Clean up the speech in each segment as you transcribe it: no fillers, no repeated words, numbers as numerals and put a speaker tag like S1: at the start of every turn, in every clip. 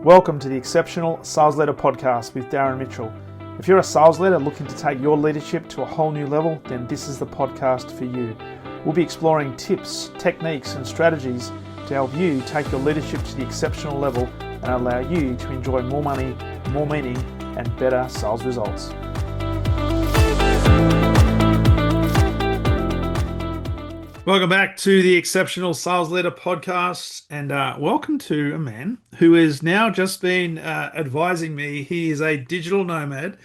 S1: Welcome to the Exceptional Sales Leader Podcast with Darren Mitchell. If you're a sales leader looking to take your leadership to a whole new level, then this is the podcast for you. We'll be exploring tips, techniques, and strategies to help you take your leadership to the exceptional level and allow you to enjoy more money, more meaning, and better sales results. Welcome back to the Exceptional Sales Leader Podcast, and welcome to a man who has now just been advising me. He is a digital nomad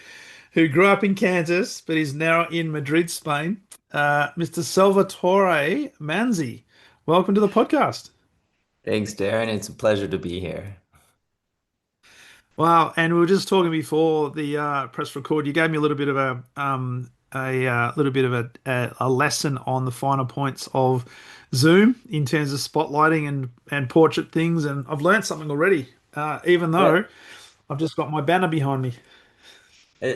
S1: who grew up in Kansas, but is now in Madrid, Spain. Mr. Salvatore Manzi, welcome to the podcast.
S2: Thanks, Darren. It's a pleasure to be here.
S1: Wow, and we were just talking before the press record. You gave me a little bit of a lesson on the finer points of Zoom in terms of spotlighting and portrait things, and I've learned something already. Even
S2: Yeah.
S1: though I've just got my banner behind me.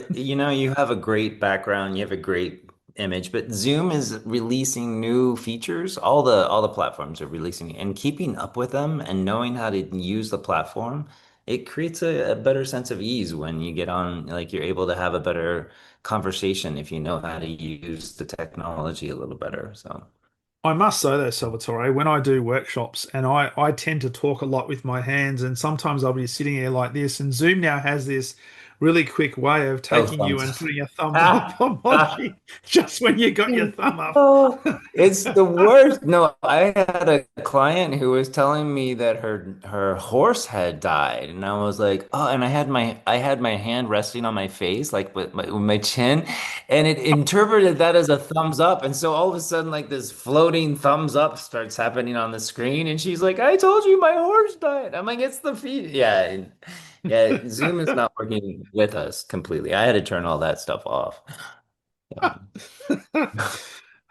S2: You have a great background, you have a great image, but Zoom is releasing new features. All the platforms are releasing and keeping up with them and knowing how to use the platform. It creates a better sense of ease when you get on, like you're able to have a better conversation if you know how to use the technology a little better. So.
S1: I must say though, Salvatore, when I do workshops and I tend to talk a lot with my hands, and sometimes I'll be sitting here like this, and Zoom now has this really quick way of
S2: Oh,
S1: taking you
S2: thumbs
S1: and putting a thumbs up
S2: up.
S1: emoji just when you got your thumb up.
S2: Oh, it's the worst. No, I had a client who was telling me that her horse had died, and I was like, oh, and I had my hand resting on my face, like with my chin, and it interpreted that as a thumbs up, and so all of a sudden, like this floating thumbs up starts happening on the screen, and she's like, I told you my horse died. I'm like, it's the feed. Yeah, yeah. Zoom is not working with us completely. I had to turn all that stuff off.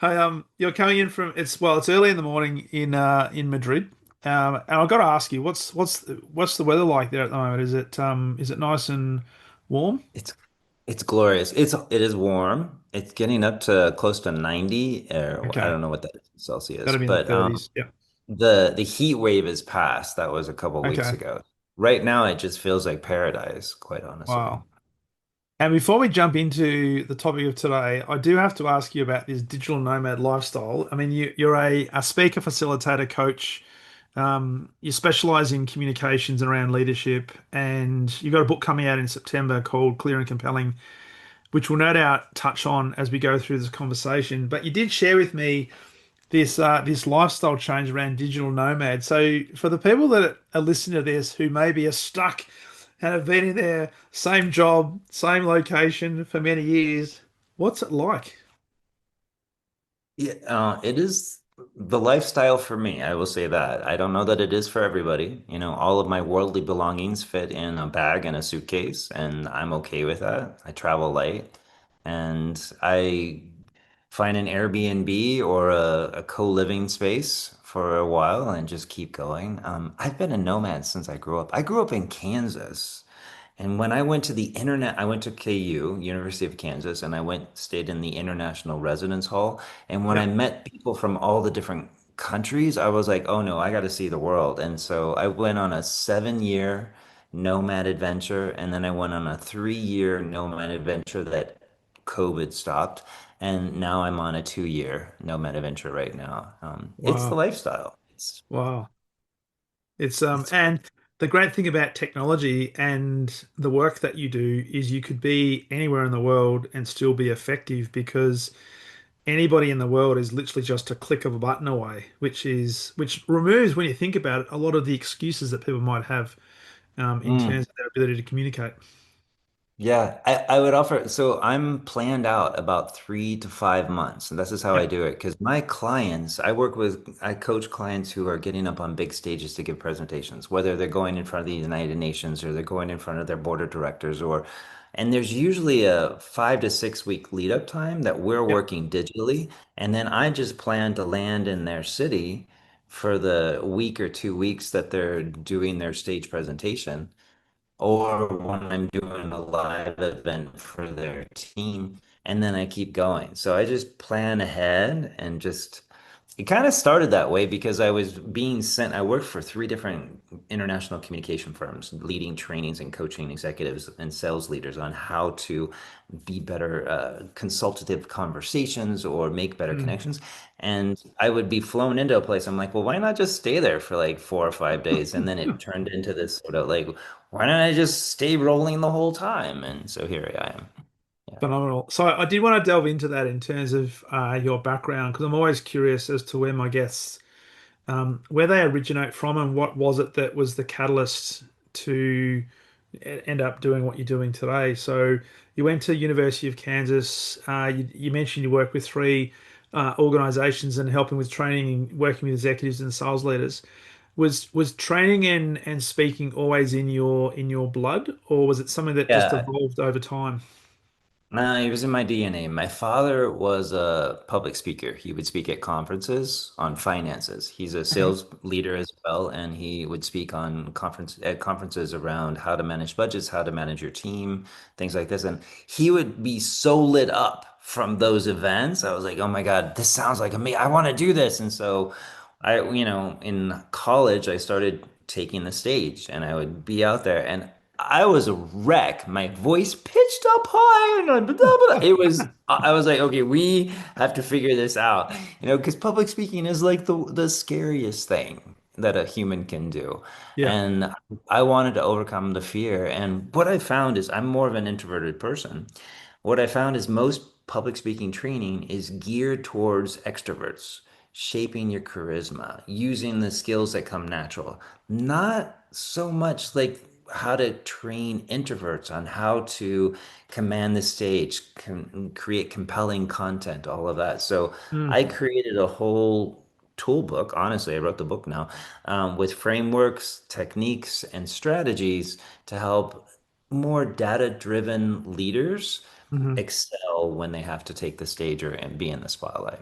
S1: Hey, you're coming in from it's early in the morning in Madrid, and I've got to ask you, what's the weather like there at the moment? Is it nice and warm?
S2: It's it's glorious. It is warm. It's getting up to close to 90, or I
S1: Okay,
S2: don't know what that is in
S1: got
S2: Celsius,
S1: to be in the
S2: but
S1: 30s. Yeah.
S2: the heat wave is past. That was a couple weeks
S1: Okay.
S2: ago. Right now, it just feels like paradise, quite honestly.
S1: Wow. And before we jump into the topic of today, I do have to ask you about this digital nomad lifestyle. I mean, you're a speaker, facilitator, coach. You specialize in communications and around leadership, and you've got a book coming out in September called Clear and Compelling, which we'll no doubt touch on as we go through this conversation. But you did share with me this lifestyle change around digital nomad. So for the people that are listening to this who maybe are stuck and have been in their same job, same location for many years, what's it like?
S2: Yeah, it is the lifestyle for me. I will say that. I don't know that it is for everybody. All of my worldly belongings fit in a bag and a suitcase, and I'm okay with that. I travel light, and I find an Airbnb or a co-living space for a while and just keep going. I've been a nomad since I grew up. I grew up in Kansas. And when I went to the internet, I went to KU, University of Kansas, and I stayed in the International Residence Hall. And when I
S1: Yep.
S2: met people from all the different countries, I was like, oh no, I got to see the world. And so I went on a 7 year nomad adventure, and then I went on a 3 year nomad adventure that COVID stopped. And now I'm on a 2 year nomad adventure right now. It's the
S1: Wow.
S2: lifestyle. It's
S1: Wow.
S2: it's
S1: And the great thing about technology and the work that you do is you could be anywhere in the world and still be effective because anybody in the world is literally just a click of a button away, which removes, when you think about it, a lot of the excuses that people might have in
S2: mm.
S1: terms of their ability to communicate.
S2: Yeah, I would offer. So I'm planned out about 3 to 5 months, and this is how I
S1: Yep.
S2: do it. Because I coach clients who are getting up on big stages to give presentations, whether they're going in front of the United Nations or they're going in front of their board of directors, and there's usually a 5 to 6 week lead up time that we're
S1: Yep.
S2: working digitally, and then I just plan to land in their city for the week or 2 weeks that they're doing their stage presentation or when I'm doing a live event for their team, and then I keep going. So I just plan ahead and it kind of started that way because I was being sent, I worked for three different international communication firms, leading trainings and coaching executives and sales leaders on how to be better consultative conversations or make better
S1: Mm.
S2: connections. And I would be flown into a place. I'm like, well, why not just stay there for like 4 or 5 days? And then it turned into this sort of like, why don't I just stay rolling the whole time? And so here I am. Yeah.
S1: Phenomenal. So I did want to delve into that in terms of your background because I'm always curious as to where my guests where they originate from and what was it that was the catalyst to end up doing what you're doing today. So you went to University of Kansas. You mentioned you work with three organizations and helping with training, working with executives and sales leaders. Was training and speaking always in your blood, or was it something that just
S2: Yeah.
S1: evolved over time?
S2: No, it was in my DNA. My father was a public speaker. He would speak at conferences on finances. He's a
S1: Okay.
S2: sales leader as well, and he would speak on conferences around how to manage budgets, how to manage your team, things like this. And he would be so lit up from those events. I was like, "Oh my God, this sounds like me. I want to do this." And so in college, I started taking the stage, and I would be out there, and I was a wreck. My voice pitched up high, and blah, blah, blah. It was. I was like, okay, we have to figure this out, because public speaking is like the scariest thing that a human can do,
S1: Yeah.
S2: and I wanted to overcome the fear. And what I found is I'm more of an introverted person. What I found is most public speaking training is geared towards extroverts, shaping your charisma, using the skills that come natural, not so much like how to train introverts on how to command the stage, create compelling content, all of that. So
S1: Mm,
S2: I created a whole tool book. Honestly, I wrote the book now with frameworks, techniques, and strategies to help more data-driven leaders
S1: mhm.
S2: excel when they have to take the stage or and be in the spotlight.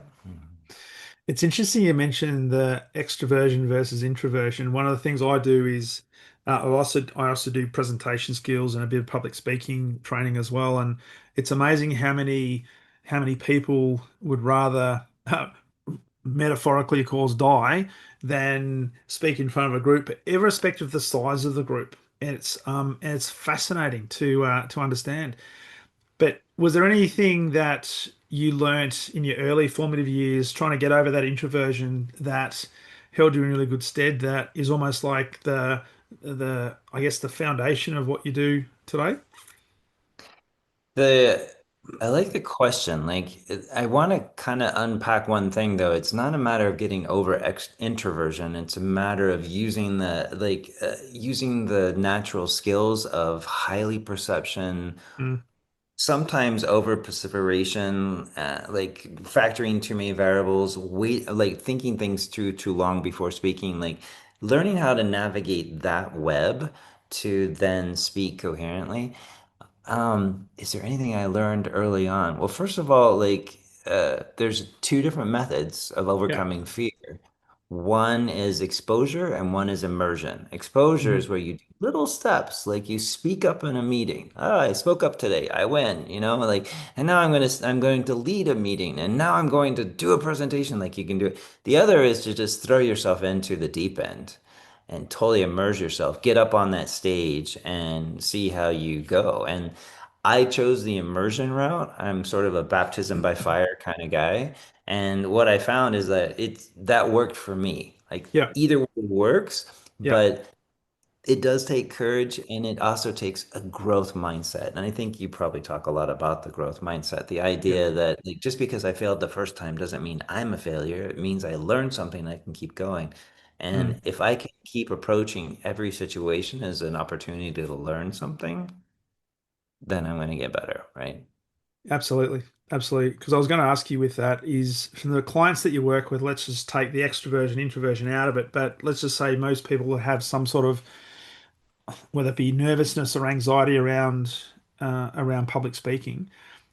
S1: It's interesting you mentioned the extroversion versus introversion. One of the things I do is I also do presentation skills and a bit of public speaking training as well. And it's amazing how many people would rather metaphorically, of course, die than speak in front of a group, irrespective of the size of the group. And it's fascinating to understand. But was there anything that you learnt in your early formative years trying to get over that introversion that held you in really good stead that is almost like the I guess the foundation of what you do today?
S2: The I like the question. Like, I want to kind of unpack one thing though. It's not a matter of getting over ex introversion. It's a matter of using the natural skills of highly perception,
S1: Mm,
S2: sometimes over perseveration, like factoring too many variables, wait, like thinking things through too long before speaking, like learning how to navigate that web to then speak coherently. Is there anything I learned early on? Well, first of all, there's two different methods of
S1: yeah.
S2: overcoming fear. One is exposure and one is immersion. Exposure
S1: Mhm.
S2: is where you do little steps, like you speak up in a meeting. Oh, I spoke up today. I win, like, and now I'm going to lead a meeting, and now I'm going to do a presentation like you can do it. The other is to just throw yourself into the deep end and totally immerse yourself, get up on that stage and see how you go. And I chose the immersion route. I'm sort of a baptism by fire kind of guy. And what I found is that that worked for me. Like
S1: Yeah.
S2: either way works,
S1: Yeah.
S2: but it does take courage and it also takes a growth mindset. And I think you probably talk a lot about the growth mindset, the
S1: Yeah.
S2: idea that like, just because I failed the first time doesn't mean I'm a failure. It means I learned something and I can keep going.
S1: Mm.
S2: And if I can keep approaching every situation as an opportunity to learn something, then I'm going to get better, right?
S1: Absolutely. Absolutely. Because I was going to ask you with that is from the clients that you work with, let's just take the extroversion, introversion out of it. But let's just say most people have some sort of whether it be nervousness or anxiety around public speaking.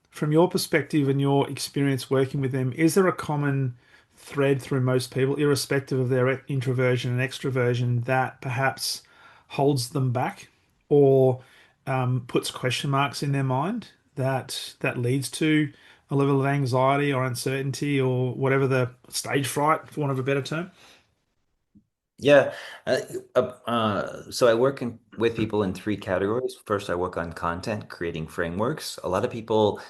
S1: From your perspective and your experience working with them, is there a common thread through most people, irrespective of their introversion and extroversion, that perhaps holds them back or puts question marks in their mind that leads to a level of anxiety or uncertainty or whatever the stage fright, for want of a better term?
S2: Yeah. Uh, so I work with people in three categories. First, I work on content, creating frameworks. A lot of people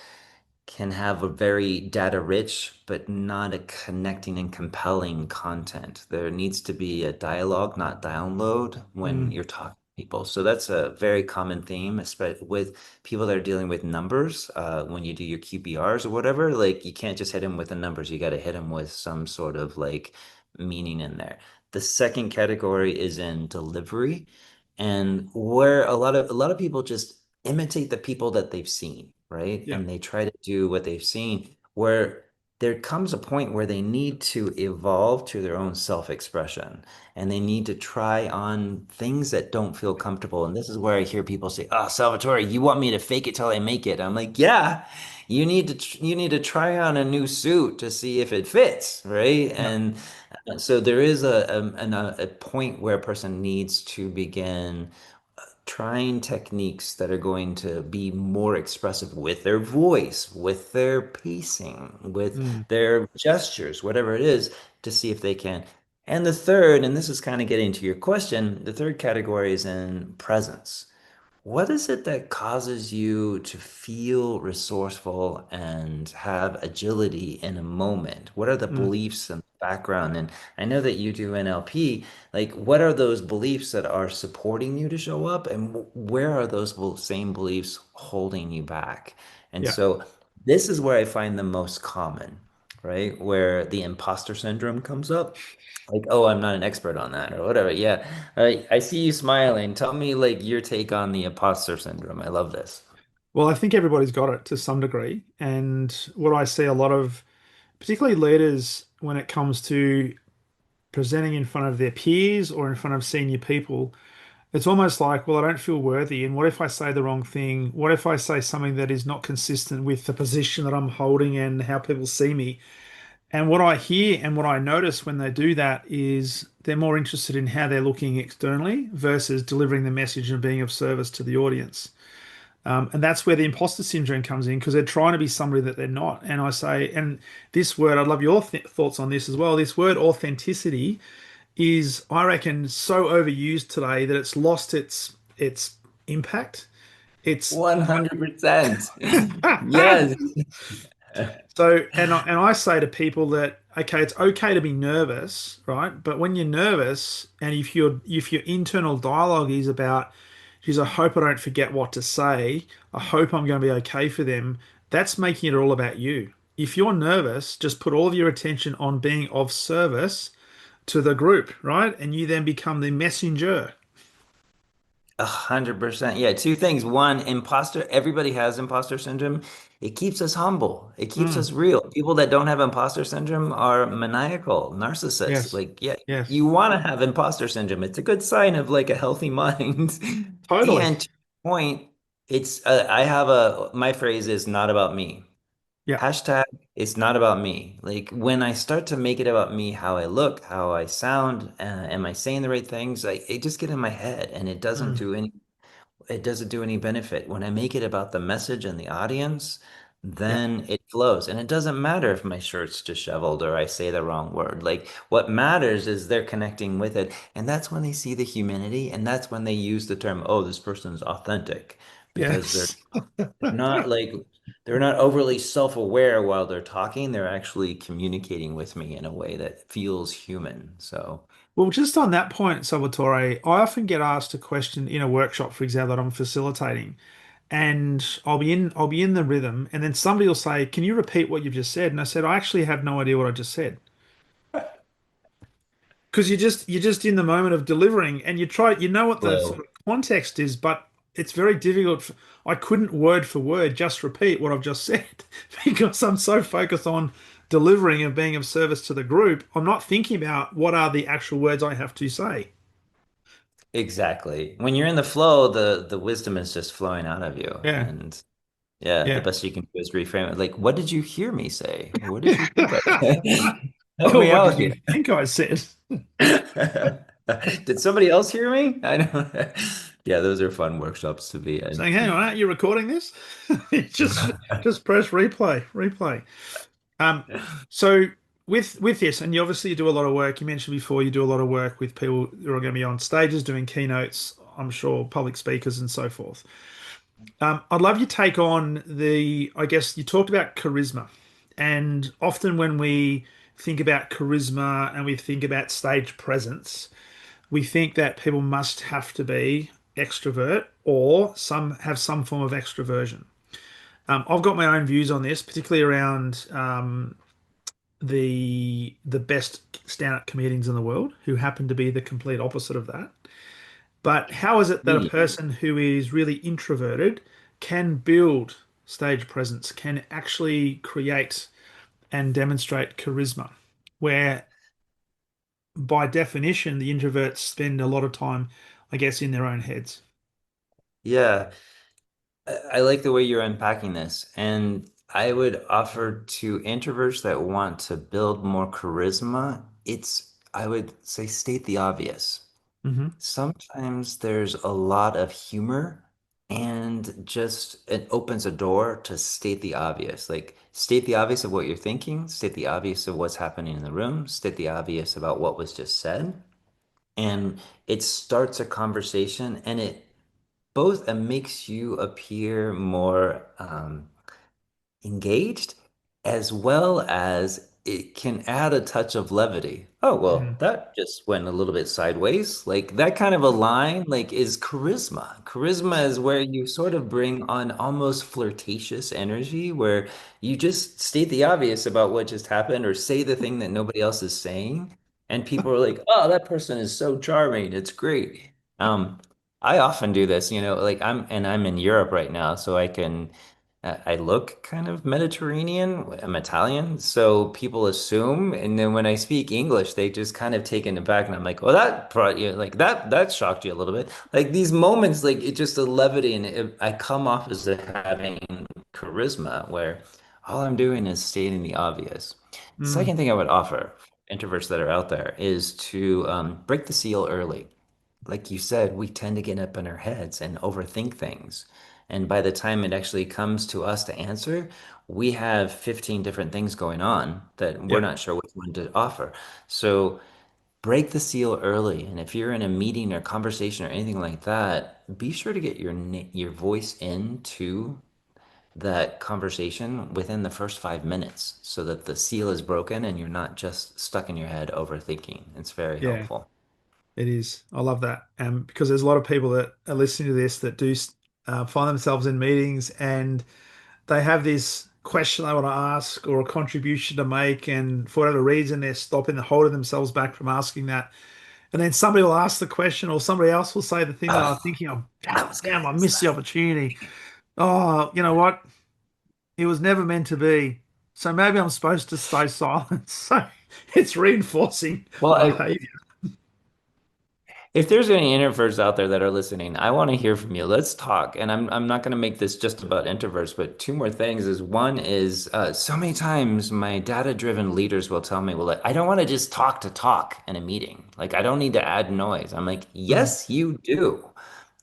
S2: can have a very data rich, but not a connecting and compelling content. There needs to be a dialogue, not download, when
S1: Mm,
S2: you're talking to people. So that's a very common theme, especially with people that are dealing with numbers. When you do your QBRs or whatever, like you can't just hit them with the numbers. You got to hit them with some sort of like meaning in there. The second category is in delivery, and where a lot of people just imitate the people that they've seen, right?
S1: yeah.
S2: And they try to do what they've seen, where there comes a point where they need to evolve to their own self-expression and they need to try on things that don't feel comfortable. And this is where I hear people say, "Oh, Salvatore, you want me to fake it till I make it?" I'm like, "Yeah, you need to try on a new suit to see if it fits, right?"
S1: Yeah.
S2: And so there is a point where a person needs to begin trying techniques that are going to be more expressive with their voice, with their pacing, with
S1: Mm,
S2: their gestures, whatever it is, to see if they can. And the third, and this is kind of getting to your question, the third category is in presence. What is it that causes you to feel resourceful and have agility in a moment? What are the
S1: mm,
S2: beliefs and background? And I know that you do NLP. Like, what are those beliefs that are supporting you to show up? And where are those same beliefs holding you back? And
S1: yeah.
S2: so this is where I find the most common, right? Where the imposter syndrome comes up. Like, oh, I'm not an expert on that or whatever. Yeah. I see you smiling. Tell me like your take on the imposter syndrome. I love this.
S1: Well, I think everybody's got it to some degree. And what I see a lot of, particularly leaders, when it comes to presenting in front of their peers or in front of senior people, it's almost like, well, I don't feel worthy. And what if I say the wrong thing? What if I say something that is not consistent with the position that I'm holding and how people see me? And what I hear and what I notice when they do that is they're more interested in how they're looking externally versus delivering the message and being of service to the audience. And that's where the imposter syndrome comes in because they're trying to be somebody that they're not. And I say, and this word, I'd love your thoughts on this as well. This word authenticity is, I reckon, so overused today that it's lost its impact. It's
S2: 100%. Yes.
S1: So, and I say to people that okay, it's okay to be nervous, right? But when you're nervous, and if your internal dialogue is about, geez, I hope I don't forget what to say. I hope I'm going to be okay for them. That's making it all about you. If you're nervous, just put all of your attention on being of service to the group, right? And you then become the messenger.
S2: 100%. Yeah, two things. One, imposter, everybody has imposter syndrome. It keeps us humble. It keeps
S1: Mm,
S2: us real. People that don't have imposter syndrome are maniacal, narcissists.
S1: yes,
S2: Like, yeah,
S1: yes,
S2: you want to have imposter syndrome. It's a good sign of like a healthy mind.
S1: totally.
S2: And to your point, I have my phrase is not about me.
S1: Yeah.
S2: Hashtag, it's not about me. Like when I start to make it about me, how I look, how I sound, am I saying the right things? It just get in my head and
S1: Mm,
S2: it doesn't do any benefit. When I make it about the message and the audience,
S1: yeah.
S2: then it flows. And it doesn't matter if my shirt's disheveled or I say the wrong word. Like what matters is they're connecting with it. And that's when they see the humanity. And that's when they use the term, oh, this person's authentic because they're
S1: Yes.
S2: not like they're not overly self-aware while they're talking. They're actually communicating with me in a way that feels human. So,
S1: Well, just on that point, Salvatore, I often get asked a question in a workshop, for example, that I'm facilitating, and I'll be in the rhythm, and then somebody will say, "Can you repeat what you've just said?" And I said, "I actually have no idea what I just said." Because you're just in the moment of delivering, and you know what the sort
S2: flow.
S1: of context is, but it's very difficult. I couldn't word for word just repeat what I've just said because I'm so focused on delivering and being of service to the group. I'm not thinking about what are the actual words I have to say.
S2: Exactly. When you're in the flow, the wisdom is just flowing out of you.
S1: Yeah,
S2: And yeah, the
S1: yeah.
S2: best you can do is reframe it. Like, what did you hear me say? What did you think I said? Help
S1: Oh,
S2: me
S1: what
S2: out
S1: did
S2: here.
S1: you think I said?
S2: Did somebody else hear me? I know. Yeah, those are fun workshops to be in.
S1: Saying, hang on, aren't you recording this? just just press replay, replay. Um, so with this, and you obviously do a lot of work. You mentioned before you do a lot of work with people who are going to be on stages doing keynotes. I'm sure public speakers and so forth. I'd love your take on I guess you talked about charisma, and often when we think about charisma and we think about stage presence, we think that people must have to be extrovert or some form of extroversion. I've got my own views on this, particularly around the best stand-up comedians in the world who happen to be the complete opposite of that. But how is it that a
S2: Me.
S1: person who is really introverted can build stage presence, can actually create and demonstrate charisma, where by definition the introverts spend a lot of time, I guess, in their own heads?
S2: Yeah, I like the way you're unpacking this. And I would offer to introverts that want to build more charisma, I would say, state the obvious.
S1: Hmm.
S2: Sometimes there's a lot of humor and just it opens a door to state the obvious. Like state the obvious of what you're thinking, state the obvious of what's happening in the room, state the obvious about what was just said. And it starts a conversation and it both makes you appear more engaged, as well as it can add a touch of levity. Oh, well,
S1: Mm.
S2: that just went a little bit sideways. Like that kind of a line, like is charisma. Charisma is where you sort of bring on almost flirtatious energy, where you just state the obvious about what just happened or say the thing that nobody else is saying. And people are like, oh, that person is so charming. It's great. Um, I often do this, like I'm in Europe right now, so I look kind of Mediterranean. I'm Italian, so people assume, and then when I speak English, they just kind of taken aback, and I'm like, "Oh, that brought you like that shocked you a little bit." Like these moments, like it's just a levity, and I come off as having charisma, where all I'm doing is stating the obvious.
S1: Mm.
S2: Second thing I would offer introverts that are out there is to break the seal early. Like you said, we tend to get up in our heads and overthink things. And by the time it actually comes to us to answer, we have 15 different things going on that we're
S1: Yep.
S2: not sure which one to offer. So break the seal early. And if you're in a meeting or conversation or anything like that, be sure to get your voice into that conversation within the first 5 minutes so that the seal is broken and you're not just stuck in your head overthinking. It's very
S1: Yeah,
S2: helpful.
S1: it is. I love that. Because there's a lot of people that are listening to this that do find themselves in meetings and they have this question they want to ask or a contribution to make, and for whatever reason, they're stopping, holding themselves back from asking that. And then somebody will ask the question, or somebody else will say the thing that I'm
S2: Oh,
S1: thinking of,
S2: I was gonna
S1: damn, I
S2: use
S1: missed the
S2: that.
S1: opportunity. Oh, you know what? It was never meant to be. So maybe I'm supposed to stay silent. So it's reinforcing
S2: Well,
S1: behavior.
S2: if there's any introverts out there that are listening, I want to hear from you. Let's talk. And I'm not going to make this just about introverts, but two more things is one is so many times my data-driven leaders will tell me, well, like, I don't want to just talk to talk in a meeting. Like I don't need to add noise. I'm like,
S1: Mm,
S2: yes, you do.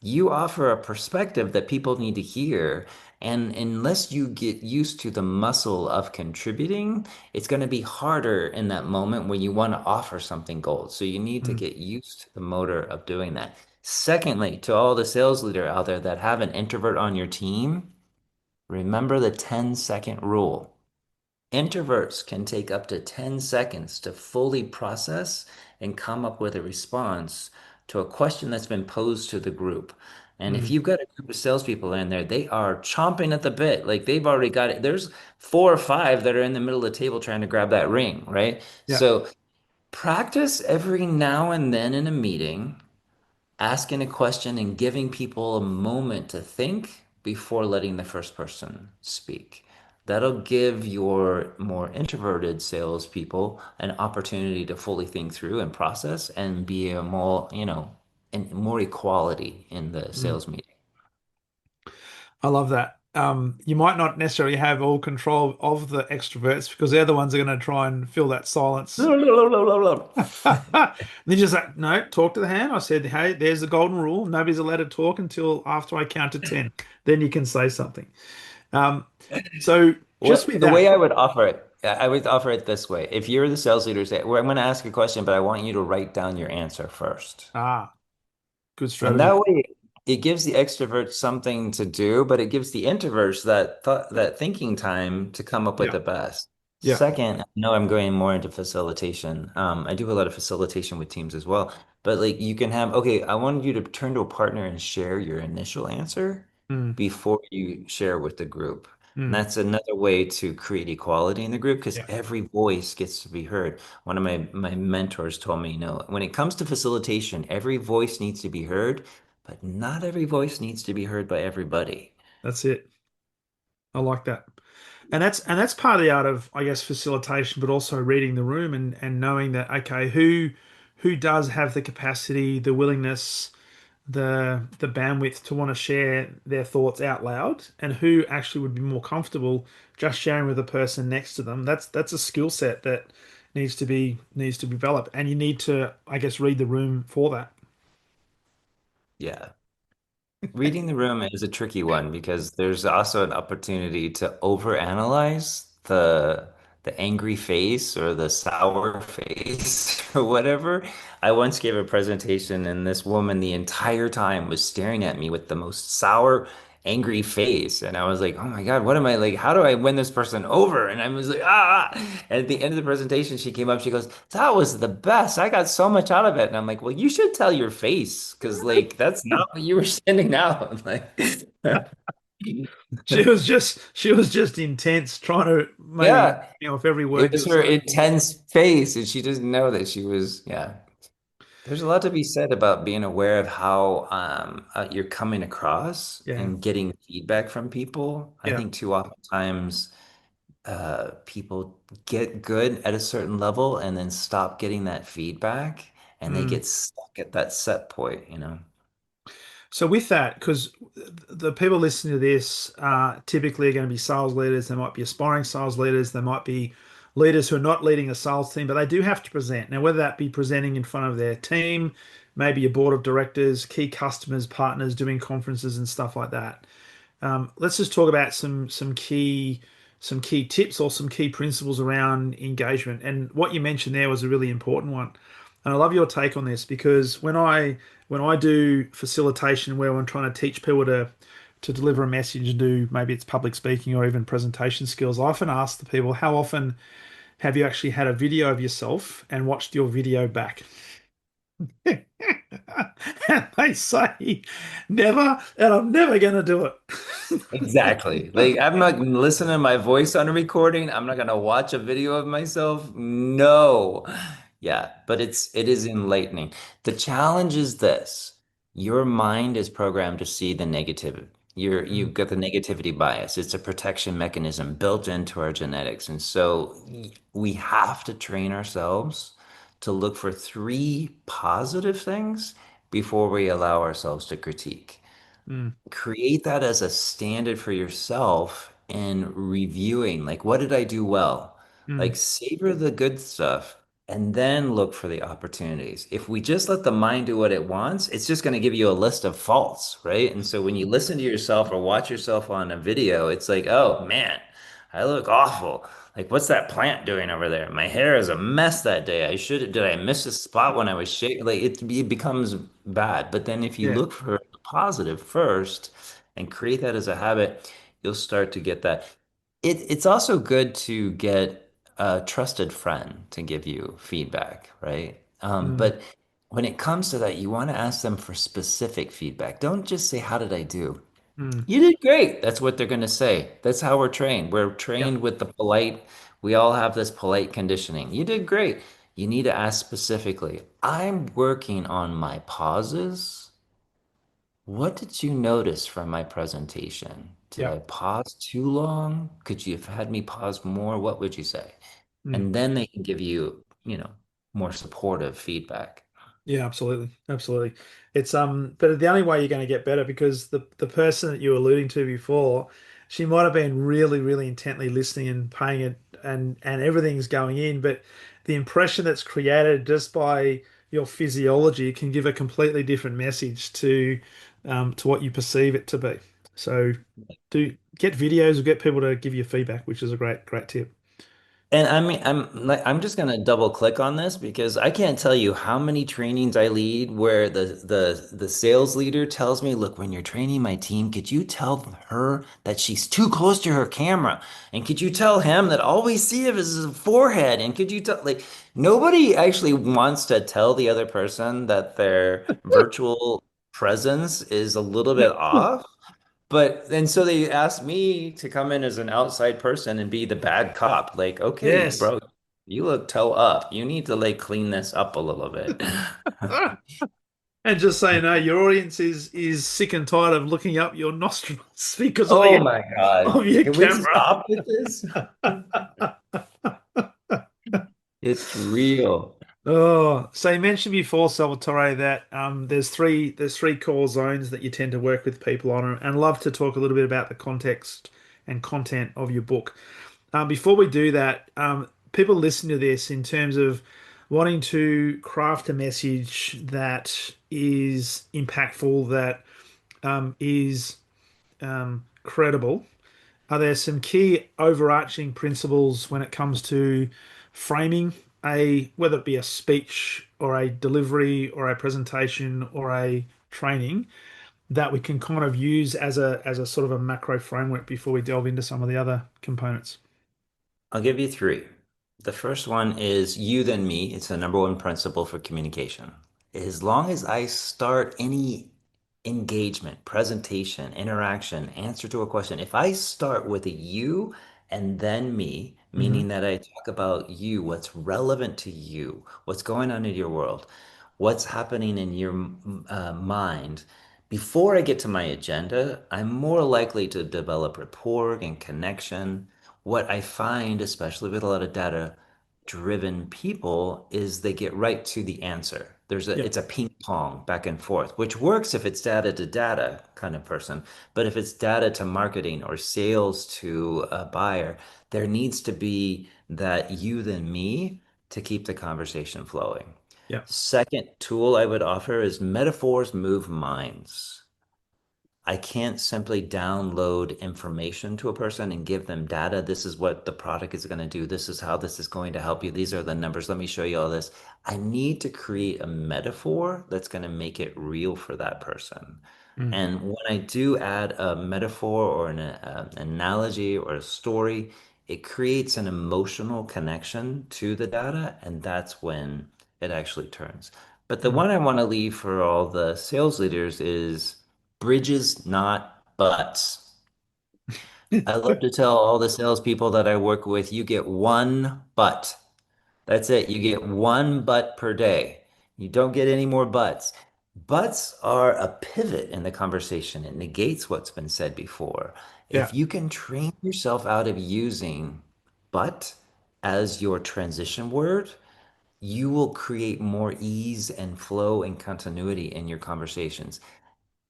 S2: You offer a perspective that people need to hear. And unless you get used to the muscle of contributing, it's going to be harder in that moment when you want to offer something gold. So you need to
S1: mm,
S2: get used to the motor of doing that. Secondly, to all the sales leader out there that have an introvert on your team, remember the 10-second rule. Introverts can take up to 10 seconds to fully process and come up with a response to a question that's been posed to the group. And if
S1: mm.
S2: you've got a group of salespeople in there, they are chomping at the bit. Like they've already got it. There's four or five that are in the middle of the table trying to grab that ring, right?
S1: Yeah.
S2: So practice every now and then in a meeting asking a question and giving people a moment to think before letting the first person speak. That'll give your more introverted salespeople an opportunity to fully think through and process and be a more, and more equality in the
S1: Mm.
S2: sales meeting.
S1: I love that. You might not necessarily have all control of the extroverts because they're the ones that are going to try and fill that silence. Then just like, no, talk to the hand. I said, hey, there's the golden rule. Nobody's allowed to talk until after I count to 10. Then you can say something. Um, so just
S2: What
S1: with
S2: the way
S1: that,
S2: I would offer it. I would offer it this way. If you're the sales leader, say, well, I'm going to ask a question, but I want you to write down your answer first.
S1: Ah, good
S2: And
S1: strategy.
S2: that way, it gives the extroverts something to do, but it gives the introverts that thinking time to come up with
S1: Yeah.
S2: the best.
S1: Yeah.
S2: Second, I know I'm going more into facilitation. I do a lot of facilitation with teams as well. But like you can have, okay, I wanted you to turn to a partner and share your initial answer
S1: Mm,
S2: before you share with the group. And
S1: mm,
S2: that's another way to create equality in the group because
S1: yeah.
S2: every voice gets to be heard. One of my mentors told me, when it comes to facilitation, every voice needs to be heard, but not every voice needs to be heard by everybody.
S1: That's it. I like that. And that's part of the art of, I guess, facilitation, but also reading the room and knowing that, okay, who does have the capacity, the willingness, the bandwidth to want to share their thoughts out loud, and who actually would be more comfortable just sharing with the person next to them. That's a skill set that needs to be developed, and you need to, I guess, read the room for that.
S2: Yeah. Reading the room is a tricky one because there's also an opportunity to overanalyze the angry face or the sour face or whatever. I once gave a presentation and this woman the entire time was staring at me with the most sour, angry face. And I was like, oh my God, what am I like? How do I win this person over? And I was like, ah. And at the end of the presentation, she came up, she goes, that was the best. I got so much out of it. And I'm like, well, you should tell your face because like that's not what you were sending out. Like
S1: She was just intense, trying to maybe
S2: yeah,
S1: off every
S2: it
S1: word you
S2: was
S1: were
S2: her
S1: saying.
S2: intense face, and she didn't know that she was, yeah. There's a lot to be said about being aware of how you're coming across
S1: Yeah.
S2: and getting feedback from people. I
S1: Yeah.
S2: think too often times people get good at a certain level and then stop getting that feedback and they
S1: Mm.
S2: get stuck at that set point.
S1: So with that, because the people listening to this typically are going to be sales leaders, they might be aspiring sales leaders, they might be leaders who are not leading a sales team, but they do have to present. Now, whether that be presenting in front of their team, maybe a board of directors, key customers, partners, doing conferences and stuff like that. Let's just talk about some key tips or some key principles around engagement. And what you mentioned there was a really important one. And I love your take on this because when I do facilitation where I'm trying to teach people to deliver a message and do maybe it's public speaking or even presentation skills, I often ask the people, how often have you actually had a video of yourself and watched your video back? And they say never, and I'm never going to do it.
S2: Exactly. Like I'm not listening to my voice on a recording. I'm not gonna watch a video of myself. No. Yeah, but it is enlightening. The challenge is this. Your mind is programmed to see the negative. You've got the negativity bias. It's a protection mechanism built into our genetics. And so we have to train ourselves to look for three positive things before we allow ourselves to critique.
S1: Mm,
S2: Create that as a standard for yourself in reviewing, like, what did I do well?
S1: mm,
S2: Like, savor the good stuff and then look for the opportunities. If we just let the mind do what it wants, it's just going to give you a list of faults, right? And so when you listen to yourself or watch yourself on a video, it's like, oh man, I look awful. Like, what's that plant doing over there? My hair is a mess that day. Did I miss a spot when I was shaving? Like, it becomes bad. But then if you
S1: yeah.
S2: look for the positive first and create that as a habit, you'll start to get that. It's also good to get a trusted friend to give you feedback, right?
S1: Mm,
S2: But when it comes to that, you want to ask them for specific feedback. Don't just say, how did I do?
S1: mm,
S2: You did great. That's what they're going to say. That's how we're trained. We're
S1: yeah.
S2: trained with the polite. We all have this polite conditioning. You did great. You need to ask specifically. I'm working on my pauses. What did you notice from my presentation? Did
S1: Yeah.
S2: I pause too long? Could you have had me pause more? What would you say?
S1: Mm.
S2: And then they can give you, more supportive feedback.
S1: Yeah, absolutely. Absolutely. But the only way you're going to get better because the person that you were alluding to before, she might have been really, really intently listening and paying it and everything's going in, but the impression that's created just by your physiology can give a completely different message to what you perceive it to be. So do get videos or get people to give you feedback, which is a great, great tip.
S2: And I mean, I'm just gonna double click on this because I can't tell you how many trainings I lead where the sales leader tells me, look, when you're training my team, could you tell her that she's too close to her camera? And could you tell him that all we see of is his forehead? And could you tell like nobody actually wants to tell the other person that their virtual presence is a little bit off. But and so they asked me to come in as an outside person and be the bad cop. Like, okay,
S1: Yes.
S2: bro, you look toe up. You need to like clean this up a little bit.
S1: And just say no, your audience is sick and tired of looking up your nostrils because
S2: Oh my God.
S1: of your
S2: Can we
S1: camera.
S2: stop with this? It's real.
S1: Oh, so you mentioned before, Salvatore, that there's three core zones that you tend to work with people on, and love to talk a little bit about the context and content of your book. Before we do that, people listen to this in terms of wanting to craft a message that is impactful, that is credible. Are there some key overarching principles when it comes to framing whether it be a speech or a delivery or a presentation or a training that we can kind of use as a sort of a macro framework before we delve into some of the other components?
S2: I'll give you three. The first one is you, then me. It's the number one principle for communication. As long as I start any engagement, presentation, interaction, answer to a question, if I start with a you and then me,
S1: Hmm.
S2: meaning that I talk about you, what's relevant to you, what's going on in your world, what's happening in your mind, before I get to my agenda, I'm more likely to develop rapport and connection. What I find, especially with a lot of data driven people, is they get right to the answer.
S1: Yeah.
S2: It's a ping pong back and forth, which works if it's data to data kind of person. But if it's data to marketing or sales to a buyer, there needs to be that you then me to keep the conversation flowing.
S1: Yeah.
S2: Second tool I would offer is metaphors move minds. I can't simply download information to a person and give them data. This is what the product is going to do. This is how this is going to help you. These are the numbers. Let me show you all this. I need to create a metaphor that's going to make it real for that person.
S1: Mm.
S2: And when I do add a metaphor or an analogy or a story, it creates an emotional connection to the data, and that's when it actually turns. But the
S1: Mm.
S2: one I want to leave for all the sales leaders is bridges, not butts. I love to tell all the salespeople that I work with, you get one butt. That's it. You get one butt per day. You don't get any more butts. Butts are a pivot in the conversation. It negates what's been said before.
S1: Yeah.
S2: If you can train yourself out of using but as your transition word, you will create more ease and flow and continuity in your conversations.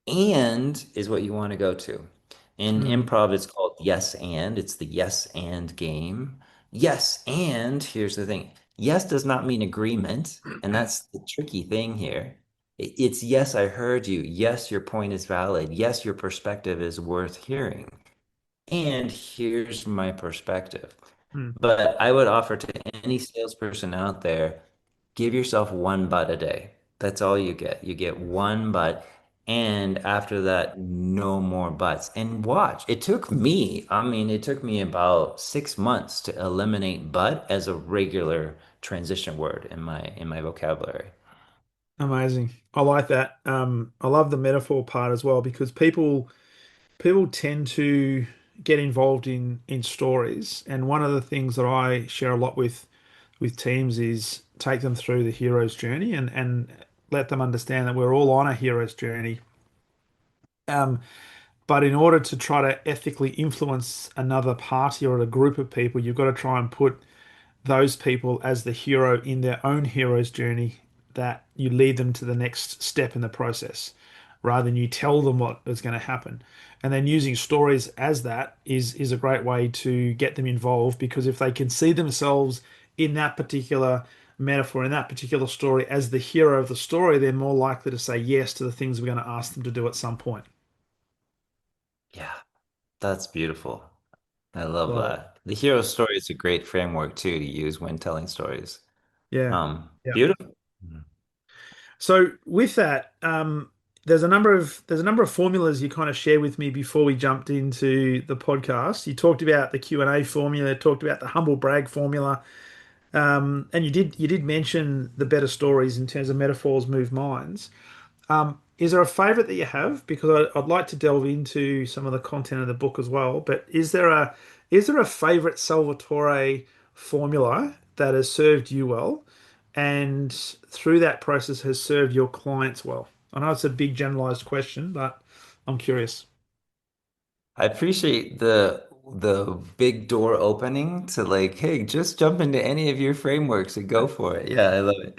S2: And is what you want to go to. In
S1: Mm.
S2: improv, it's called yes and. It's the yes and game. Yes, and here's the thing. Yes does not mean agreement, and that's the tricky thing here. It's yes, I heard you. Yes, your point is valid. Yes, your perspective is worth hearing. And here's my perspective.
S1: Mm.
S2: But I would offer to any salesperson out there, give yourself one butt a day. That's all you get. You get one butt. And after that, no more butts. And watch, it took me about 6 months to eliminate butt as a regular transition word in my vocabulary.
S1: Amazing. I like that. I love the metaphor part as well because people tend to get involved in stories, and one of the things that I share a lot with teams is take them through the hero's journey and let them understand that we're all on a hero's journey. Um, but in order to try to ethically influence another party or a group of people, you've got to try and put those people as the hero in their own hero's journey, that you lead them to the next step in the process rather than you tell them what is going to happen. And then using stories as that is a great way to get them involved, because if they can see themselves in that particular metaphor, in that particular story, as the hero of the story, they're more likely to say yes to the things we're going to ask them to do at some point.
S2: Yeah, that's beautiful. I love
S1: Love it.
S2: that. The hero story is a great framework too to use when telling stories.
S1: Yeah. Yeah.
S2: Beautiful.
S1: So with that, there's a number of formulas you kind of shared with me before we jumped into the podcast. You talked about the Q&A formula, talked about the humble brag formula, and you did mention the better stories in terms of metaphors move minds. Is there a favorite that you have? Because I'd like to delve into some of the content of the book as well. But is there a favorite Salvatore formula that has served you well, and through that process has served your clients well? I know it's a big generalized question, but I'm curious.
S2: I appreciate the big door opening to like, hey, just jump into any of your frameworks and go for it. Yeah, I love it.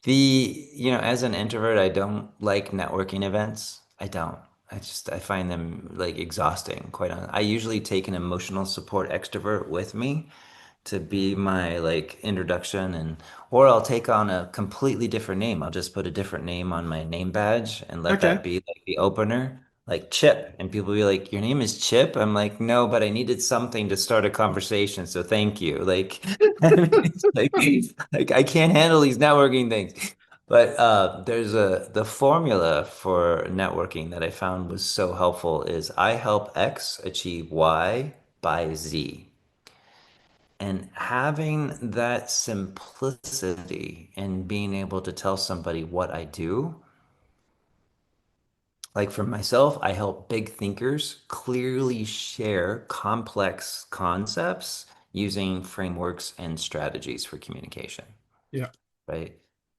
S2: As an introvert, I don't like networking events. I don't. I find them like exhausting, quite honestly. I usually take an emotional support extrovert with me to be my like introduction or I'll take on a completely different name. I'll just put a different name on my name badge and let that
S1: Okay.
S2: be like the opener, like Chip. And people be like, "Your name is Chip?" I'm like, "No, but I needed something to start a conversation, so thank you." Like, it's like I can't handle these networking things. But there's the formula for networking that I found was so helpful is I help X achieve Y by Z. And having that simplicity and being able to tell somebody what I do, like for myself, I help big thinkers clearly share complex concepts using frameworks and strategies for communication,
S1: Yeah.
S2: right?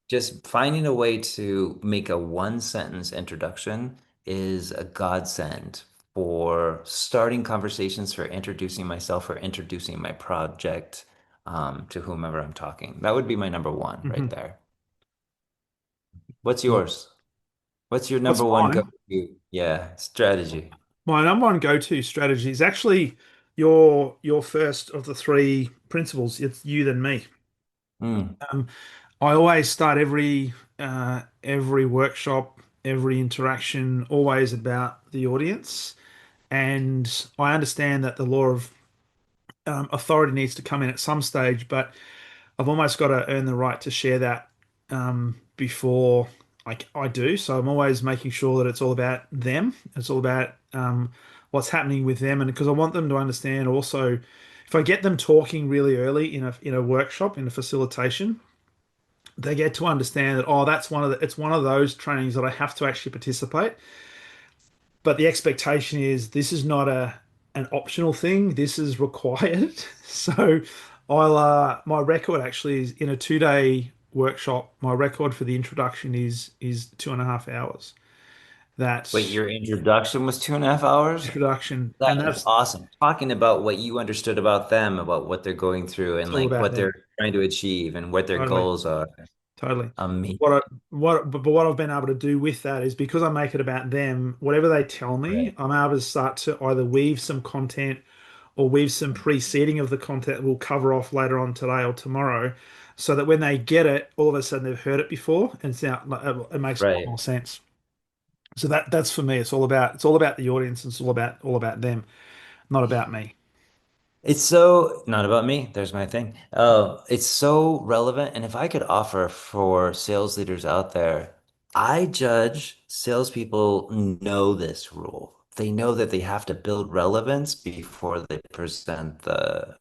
S2: Just finding a way to make a one sentence introduction is a godsend for starting conversations, for introducing myself, or introducing my project to whomever I'm talking. That would be my number one right
S1: Mhm.
S2: there. What's
S1: Yeah.
S2: yours? What's your
S1: What's
S2: number one
S1: mine?
S2: go-to? Yeah, strategy.
S1: My number one go-to strategy is actually your first of the three principles. It's you, then me.
S2: Mm.
S1: I always start every workshop, every interaction, always about the audience, and I understand that the law of authority needs to come in at some stage, but I've almost got to earn the right to share that before I do. So I'm always making sure that it's all about them. It's all about what's happening with them, and because I want them to understand also. If I get them talking really early in a workshop in a facilitation, they get to understand that that's it's one of those trainings that I have to actually participate. But the expectation is this is not a an optional thing. This is required. So I'll my record actually is in a 2 day workshop. My record for the introduction is 2.5 hours.
S2: Wait,
S1: That's
S2: your introduction was 2.5 hours?
S1: introduction,
S2: That
S1: and
S2: is
S1: that's
S2: awesome. Talking about what you understood about them, about what they're going through,
S1: it's
S2: and
S1: all
S2: like
S1: about
S2: what
S1: them.
S2: they're trying to achieve and what their
S1: Totally.
S2: goals are.
S1: Totally.
S2: Amazing.
S1: But what I've been able to do with that is because I make it about them, whatever they tell me,
S2: Right.
S1: I'm able to start to either weave some content or weave some preceding of the content we'll cover off later on today or tomorrow, so that when they get it, all of a sudden they've heard it before and it's now it makes a lot
S2: Right.
S1: more sense. So that's for me. It's all about the audience. And it's all about them, not about me.
S2: It's so not about me. There's my thing. Oh, it's so relevant. And if I could offer for sales leaders out there, I judge salespeople know this rule. They know that they have to build relevance before they present the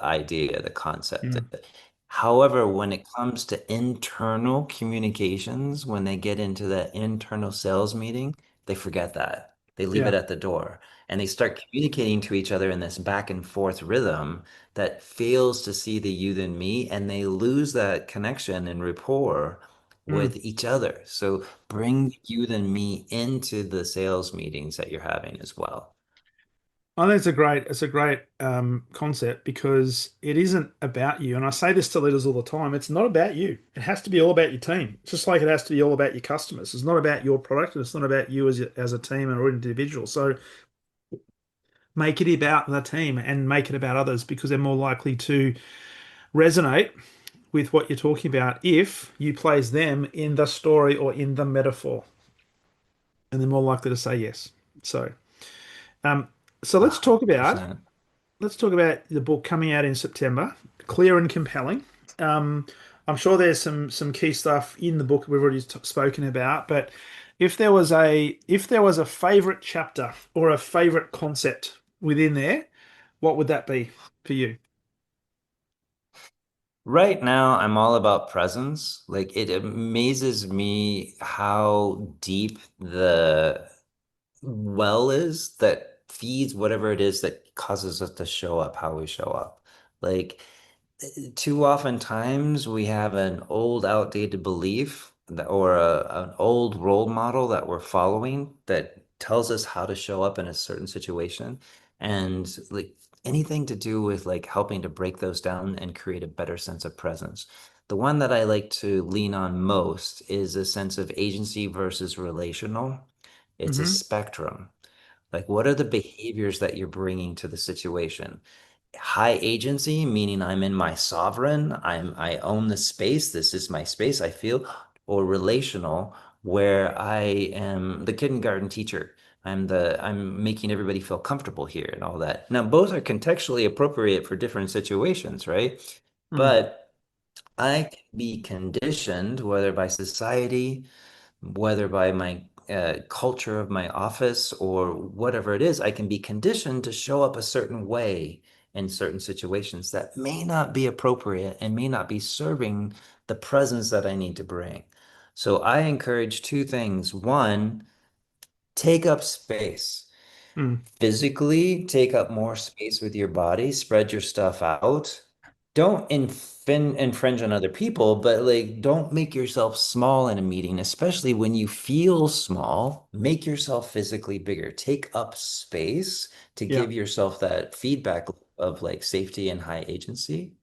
S2: idea, the concept.
S1: Mm,
S2: However, when it comes to internal communications, when they get into that internal sales meeting, they forget that. They leave it
S1: yeah.
S2: at the door and they start communicating to each other in this back and forth rhythm that fails to see the you than me, and they lose that connection and rapport
S1: Mm.
S2: with each other. So bring you than me into the sales meetings that you're having as well.
S1: I think it's a great concept because it isn't about you. And I say this to leaders all the time. It's not about you. It has to be all about your team. It's just like it has to be all about your customers. It's not about your product, and it's not about you as a team or an individual. So make it about the team and make it about others because they're more likely to resonate with what you're talking about if you place them in the story or in the metaphor, and they're more likely to say yes. So, um, so let's talk about
S2: 100%.
S1: let's talk about the book coming out in September. Clear and compelling. Um, I'm sure there's some key stuff in the book we've already spoken about, but if there was a favorite chapter or a favorite concept within there, what would that be for you?
S2: Right now, I'm all about presence. Like it amazes me how deep the well is that feeds whatever it is that causes us to show up how we show up. Like too often times we have an old outdated belief that, or an old role model that we're following that tells us how to show up in a certain situation. And like anything to do with like helping to break those down and create a better sense of presence. The one that I like to lean on most is a sense of agency versus relational. It's a
S1: Hmm.
S2: spectrum. Like, what are the behaviors that you're bringing to the situation? High agency, meaning I'm in my sovereign, I own the space, this is my space, I feel, or relational, where I am the kindergarten teacher. I'm making everybody feel comfortable here and all that. Now, both are contextually appropriate for different situations, right?
S1: Mm.
S2: But I can be conditioned, whether by society, whether by my culture of my office or whatever it is, I can be conditioned to show up a certain way in certain situations that may not be appropriate and may not be serving the presence that I need to bring. So I encourage two things. One, take up space.
S1: Mm.
S2: Physically, take up more space with your body, spread your stuff out. Don't infringe on other people, but like don't make yourself small in a meeting, especially when you feel small. Make yourself physically bigger. Take up space to
S1: Yeah.
S2: give yourself that feedback of like safety and high agency.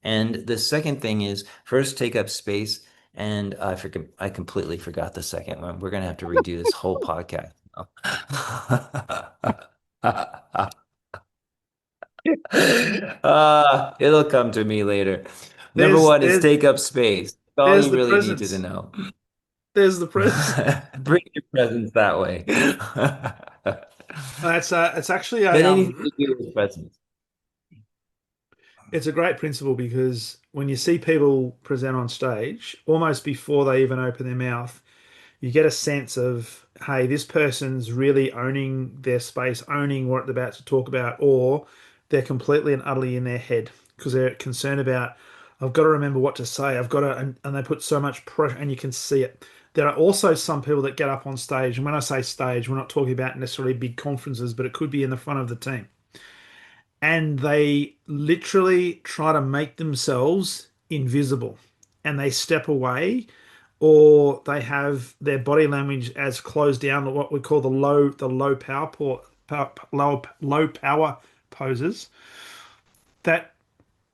S2: And the second thing is first take up space. And I forget, I completely forgot the second one. We're gonna have to redo this whole podcast. It'll come to me later. Number
S1: There's
S2: one is
S1: there's
S2: take up space. That's all
S1: there's
S2: you
S1: the
S2: really needed to
S1: presence.
S2: know.
S1: There's the presence.
S2: Bring your presence that way.
S1: It's actually
S2: But anything to do with presence.
S1: it's a great principle because when you see people present on stage, almost before they even open their mouth, you get a sense of, hey, this person's really owning their space, owning what they're about to talk about, or they're completely and utterly in their head because they're concerned about, I've got to remember what to say. I've got to, and they put so much pressure, and you can see it. There are also some people that get up on stage, and when I say stage, we're not talking about necessarily big conferences, but it could be in the front of the team and they literally try to make themselves invisible and they step away or they have their body language as closed down to what we call the low low power poses that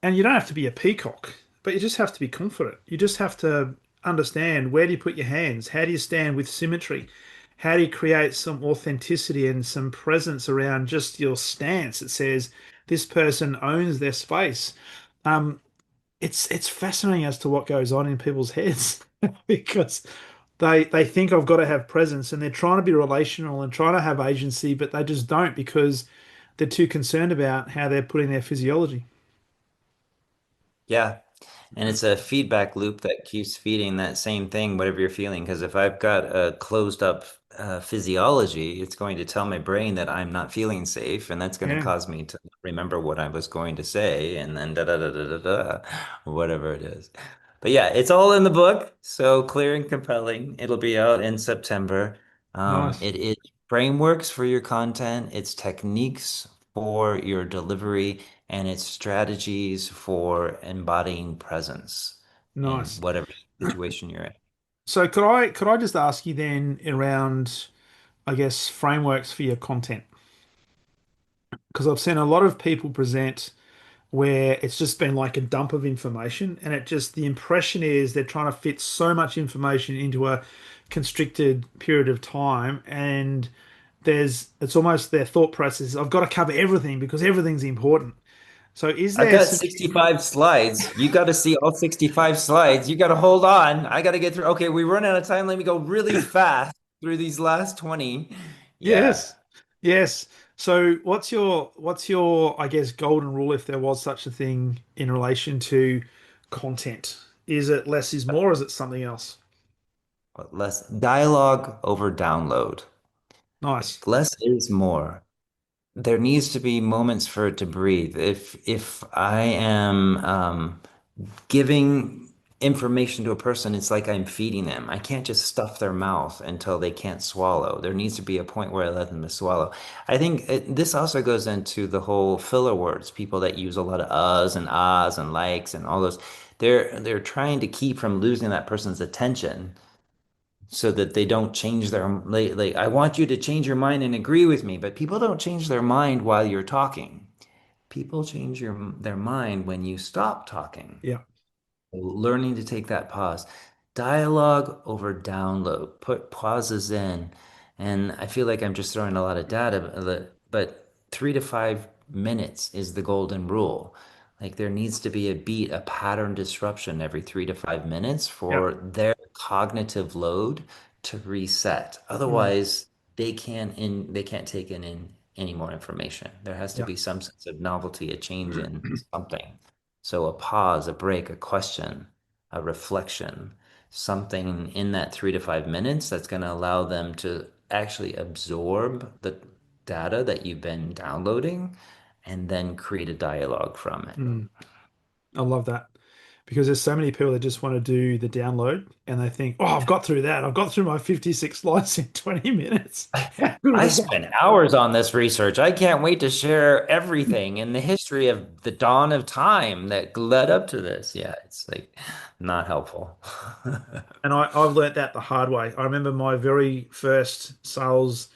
S1: and you don't have to be a peacock but you just have to be confident, you just have to understand where do you put your hands, how do you stand with symmetry, how do you create some authenticity and some presence around just your stance that says this person owns their space. Um, it's fascinating as to what goes on in people's heads because they think I've got to have presence and they're trying to be relational and trying to have agency, but they just don't because they're too concerned about how they're putting their physiology.
S2: Yeah. And it's a feedback loop that keeps feeding that same thing, whatever you're feeling. Because if I've got a closed up physiology, it's going to tell my brain that I'm not feeling safe, and that's going to
S1: Yeah,
S2: cause me to remember what I was going to say, and then da da da da da da, whatever it is. But yeah, it's all in the book, so clear and compelling. It'll be out in September.
S1: nice,
S2: It is frameworks for your content, it's techniques for your delivery and its strategies for embodying presence in
S1: nice.
S2: whatever situation you're in.
S1: So could I just ask you then around, I guess, frameworks for your content? Because I've seen a lot of people present where it's just been like a dump of information, and it just the impression is they're trying to fit so much information into a constricted period of time, and it's almost their thought process, I've got to cover everything because everything's important. So is
S2: I've
S1: there
S2: got
S1: some
S2: 65 slides. You got to see all 65 slides. You got to hold on. I got to get through. Okay, we run out of time. Let me go really fast through these last 20. Yeah.
S1: Yes. Yes. So what's your I guess golden rule if there was such a thing in relation to content? Is it less is more or is it something else?
S2: Less dialogue over download.
S1: Nice.
S2: Less is more. There needs to be moments for it to breathe. If I am giving information to a person, it's like I'm feeding them. I can't just stuff their mouth until they can't swallow. There needs to be a point where I let them to swallow. I think this also goes into the whole filler words, people that use a lot of uhs and ahs and likes and all those. They're trying to keep from losing that person's attention so that they don't change their like I want you to change your mind and agree with me, but people don't change their mind while you're talking. People change their mind when you stop talking.
S1: Yeah.
S2: Learning to take that pause. Dialogue over download. Put pauses in. And I feel like I'm just throwing a lot of data, but 3 to 5 minutes is the golden rule. Like there needs to be a beat, a pattern disruption every 3 to 5 minutes
S1: Yeah.
S2: for their cognitive load to reset.
S1: Mm.
S2: Otherwise, they can't take in any more information. There has to
S1: Yeah.
S2: be some sense of novelty, a change in something. So a pause, a break, a question, a reflection, something in that 3 to 5 minutes that's going to allow them to actually absorb the data that you've been downloading and then create a dialogue from it.
S1: Mm. I love that because there's so many people that just want to do the download and they think, oh, I've got through that. I've got through my 56 slides in 20 minutes. How good
S2: I
S1: is that?
S2: spent hours on this research. I can't wait to share everything in the history of the dawn of time that led up to this. Yeah, it's like not helpful.
S1: And I've learnt that the hard way. I remember my very first sales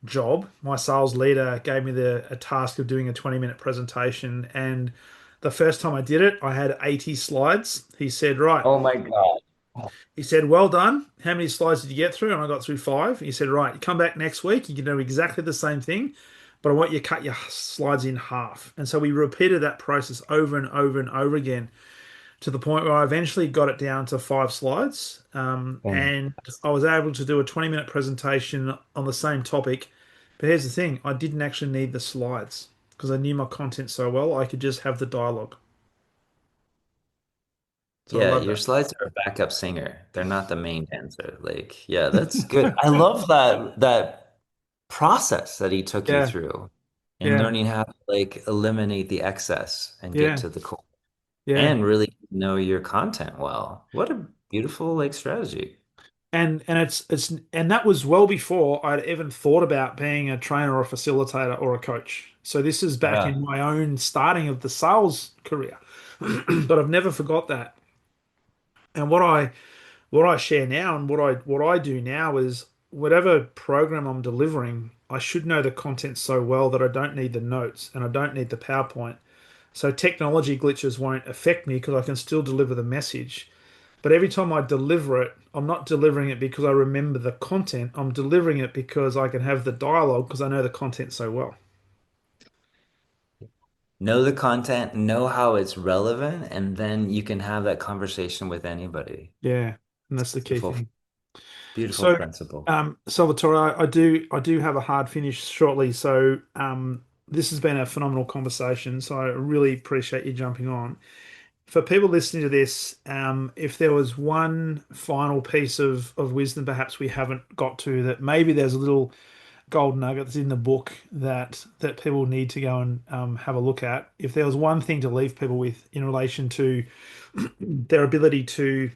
S1: job. My sales leader gave me a task of doing a 20-minute presentation. And the first time I did it, I had 80 slides. He said, right,
S2: Oh my God.
S1: he said, well done. How many slides did you get through? And I got through five. He said, right, you come back next week. You can do exactly the same thing, but I want you to cut your slides in half. And so we repeated that process over and over and over again to the point where I eventually got it down to five slides. And I was able to do a 20-minute presentation on the same topic. But here's the thing, I didn't actually need the slides because I knew my content so well, I could just have the dialogue. So I
S2: Yeah,
S1: love
S2: your
S1: that.
S2: slides are a backup singer. They're not the main dancer. Like, yeah, that's good. I love that process that he took you
S1: Yeah,
S2: through in
S1: yeah,
S2: learning how to like eliminate the excess and get
S1: yeah,
S2: to the core
S1: yeah.
S2: and really know your content well. What a beautiful like strategy.
S1: And and that was well before I'd even thought about being a trainer or a facilitator or a coach. So this is back
S2: Yeah.
S1: in my own starting of the sales career. But I've never forgot that. And what I share now and what I do now is whatever program I'm delivering, I should know the content so well that I don't need the notes and I don't need the PowerPoint. So technology glitches won't affect me because I can still deliver the message. But every time I deliver it, I'm not delivering it because I remember the content. I'm delivering it because I can have the dialogue because I know the content so well.
S2: Know the content, know how it's relevant, and then you can have that conversation with anybody.
S1: Yeah, and that's the key
S2: Beautiful,
S1: thing.
S2: beautiful
S1: So,
S2: principle.
S1: Salvatore, I do have a hard finish shortly. So, this has been a phenomenal conversation. So, I really appreciate you jumping on. For people listening to this, if there was one final piece of wisdom perhaps we haven't got to, that maybe there's a little gold nugget that's in the book that people need to go and have a look at. If there was one thing to leave people with in relation to their ability to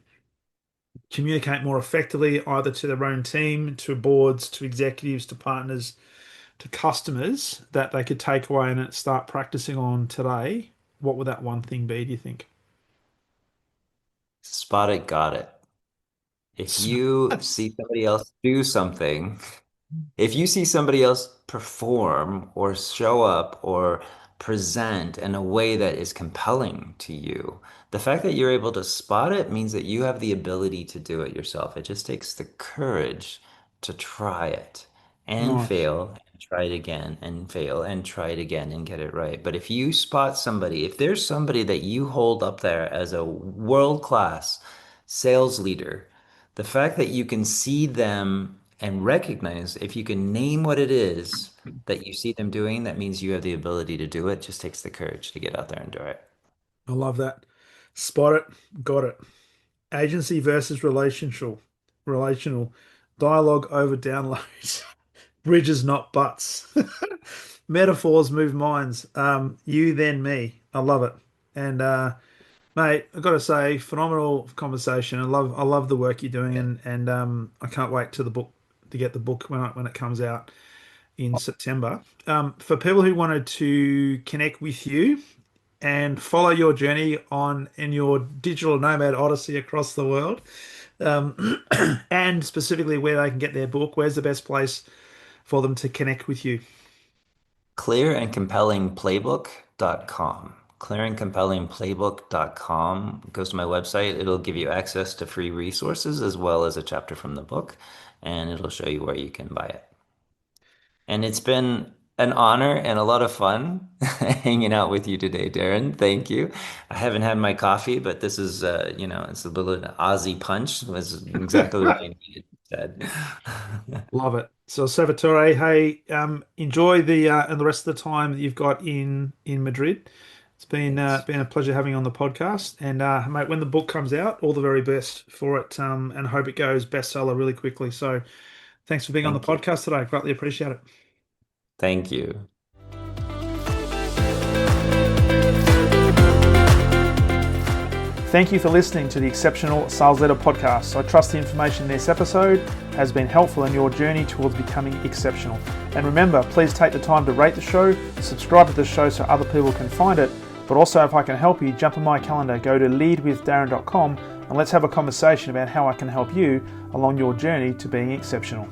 S1: communicate more effectively, either to their own team, to boards, to executives, to partners, to customers, that they could take away and start practicing on today, what would that one thing be, do you think?
S2: Spot it, got it. If you see somebody else do something, if you see somebody else perform or show up or present in a way that is compelling to you, the fact that you're able to spot it means that you have the ability to do it yourself. It just takes the courage to try it and
S1: Nice.
S2: fail, and try it again and fail and try it again and get it right. But if you spot somebody, if there's somebody that you hold up there as a world-class sales leader, the fact that you can see them and recognize if you can name what it is that you see them doing, that means you have the ability to do it. Just takes the courage to get out there and do it.
S1: I love that. Spot it. Got it. Agency versus relational. Relational. Dialogue over downloads. Bridges, not butts. Metaphors move minds. You, then me. I love it. And mate, I've got to say, phenomenal conversation. I love the work you're doing, and I can't wait to get the book when it comes out in September. For people who wanted to connect with you and follow your journey on in your digital nomad odyssey across the world, um, and specifically where they can get their book, where's the best place for them to connect with you?
S2: Clearandcompellingplaybook.com. Clearandcompellingplaybook.com goes to my website. It'll give you access to free resources as well as a chapter from the book, and it'll show you where you can buy it. And it's been an honor and a lot of fun hanging out with you today, Darren. Thank you. I haven't had my coffee, but this is, it's a little Aussie punch. It was exactly what I needed. Said.
S1: Love it. So Salvatore, hey, enjoy the and the rest of the time that you've got in Madrid. It's
S2: Thanks.
S1: been a pleasure having you on the podcast. And mate, when the book comes out, all the very best for it. And hope it goes bestseller really quickly. So thanks for being on the
S2: Thank you.
S1: podcast today. Greatly appreciate it.
S2: Thank you.
S1: Thank you for listening to the Exceptional Sales Leader podcast. I trust the information in this episode has been helpful in your journey towards becoming exceptional. And remember, please take the time to rate the show, subscribe to the show so other people can find it. But also, if I can help you, jump on my calendar, go to leadwithdarren.com and let's have a conversation about how I can help you along your journey to being exceptional.